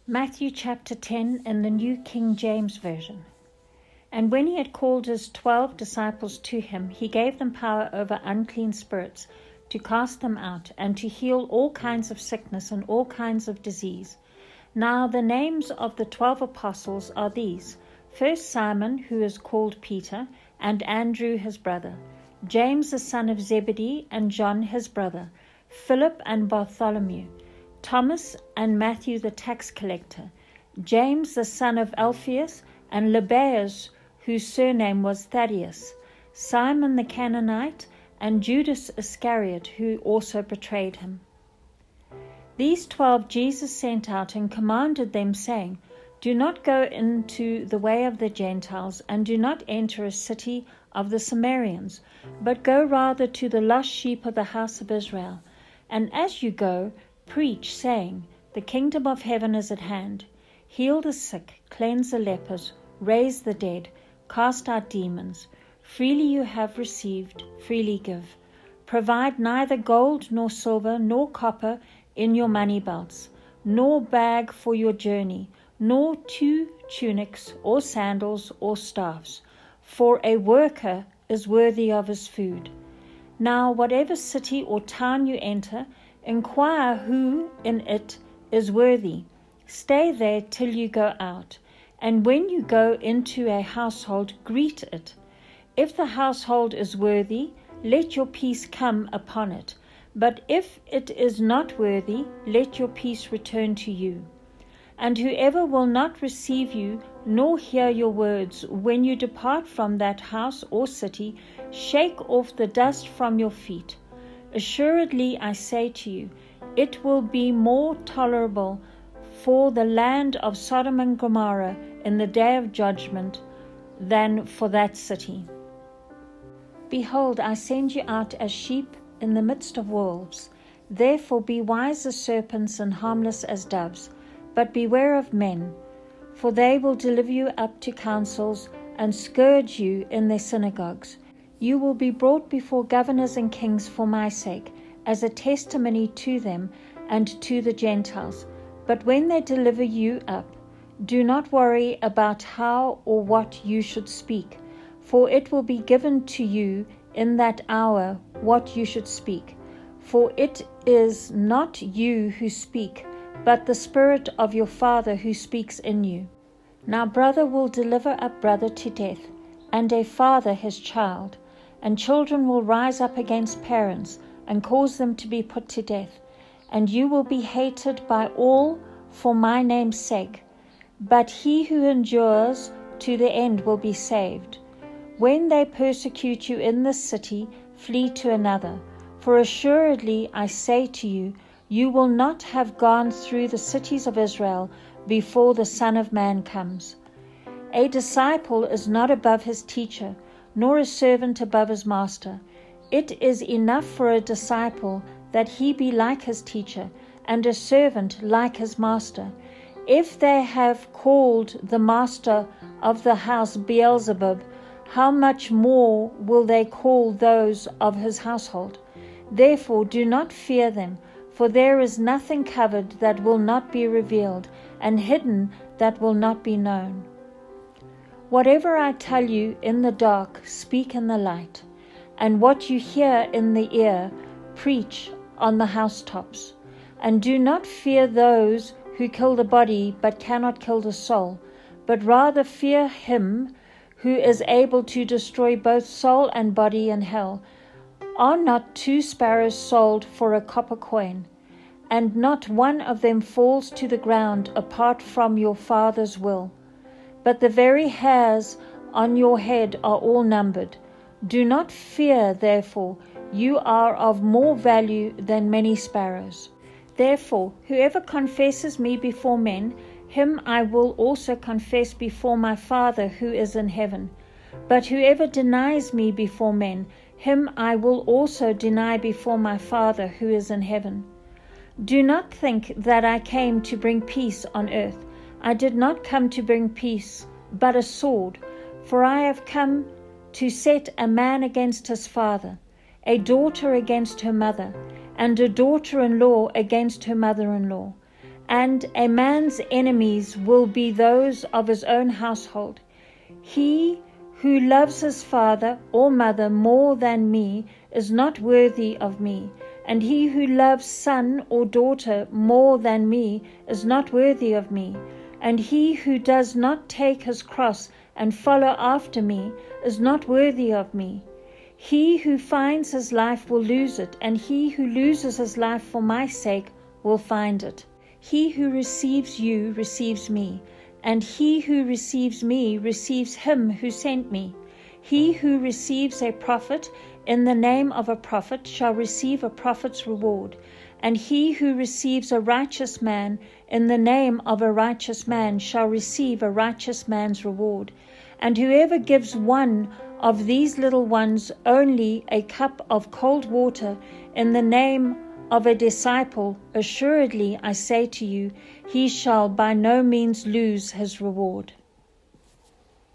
Matthew chapter 10 in the New King James Version. And when he had called his 12 disciples to him, he gave them power over unclean spirits to cast them out and to heal all kinds of sickness and all kinds of disease. Now the names of the 12 apostles are these: first Simon, who is called Peter, and Andrew his brother, James the son of Zebedee, and John his brother, Philip and Bartholomew, Thomas and Matthew the tax collector, James the son of Alphaeus, and Lebbaeus, whose surname was Thaddeus, Simon the Canaanite, and Judas Iscariot, who also betrayed him. These 12 Jesus sent out and commanded them, saying, Do not go into the way of the Gentiles, and do not enter a city of the Samaritans, but go rather to the lost sheep of the house of Israel. And as you go, preach, saying, The kingdom of heaven is at hand. Heal the sick, cleanse the lepers, raise the dead, cast out demons. Freely you have received, freely give. Provide neither gold nor silver nor copper in your money belts, nor bag for your journey, nor 2 tunics or sandals or staffs, for a worker is worthy of his food. Now whatever city or town you enter, inquire who in it is worthy. Stay there till you go out, and when you go into a household, greet it. If the household is worthy, let your peace come upon it. But if it is not worthy, let your peace return to you. And whoever will not receive you, nor hear your words, when you depart from that house or city, shake off the dust from your feet. Assuredly, I say to you, it will be more tolerable for the land of Sodom and Gomorrah in the day of judgment than for that city. Behold, I send you out as sheep in the midst of wolves. Therefore be wise as serpents and harmless as doves. But beware of men, for they will deliver you up to councils and scourge you in their synagogues. You will be brought before governors and kings for my sake, as a testimony to them and to the Gentiles. But when they deliver you up, do not worry about how or what you should speak, for it will be given to you in that hour what you should speak. For it is not you who speak, but the Spirit of your Father who speaks in you. Now brother will deliver up brother to death, and a father his child, and children will rise up against parents and cause them to be put to death. And you will be hated by all for my name's sake, but he who endures to the end will be saved. When they persecute you in this city, flee to another. For assuredly I say to you, you will not have gone through the cities of Israel before the Son of Man comes. A disciple is not above his teacher, nor a servant above his master. It is enough for a disciple that he be like his teacher, and a servant like his master. If they have called the master of the house Beelzebub, how much more will they call those of his household? Therefore do not fear them, for there is nothing covered that will not be revealed, and hidden that will not be known. Whatever I tell you in the dark, speak in the light, and what you hear in the ear, preach on the housetops. And do not fear those who kill the body but cannot kill the soul, but rather fear him who is able to destroy both soul and body in hell. Are not 2 sparrows sold for a copper coin, and not one of them falls to the ground apart from your Father's will? But the very hairs on your head are all numbered. Do not fear, therefore, you are of more value than many sparrows. Therefore, whoever confesses me before men, him I will also confess before my Father who is in heaven. But whoever denies me before men, him I will also deny before my Father who is in heaven. Do not think that I came to bring peace on earth. I did not come to bring peace, but a sword. For I have come to set a man against his father, a daughter against her mother, and a daughter-in-law against her mother-in-law. and a man's enemies will be those of his own household. He who loves his father or mother more than me is not worthy of me, and he who loves son or daughter more than me is not worthy of me, and he who does not take his cross and follow after me is not worthy of me. He who finds his life will lose it, and he who loses his life for my sake will find it. He who receives you receives me, and he who receives me receives him who sent me. He who receives a prophet in the name of a prophet shall receive a prophet's reward, and he who receives a righteous man in the name of a righteous man shall receive a righteous man's reward. And whoever gives one of these little ones only a cup of cold water in the name of a disciple, assuredly I say to you, he shall by no means lose his reward.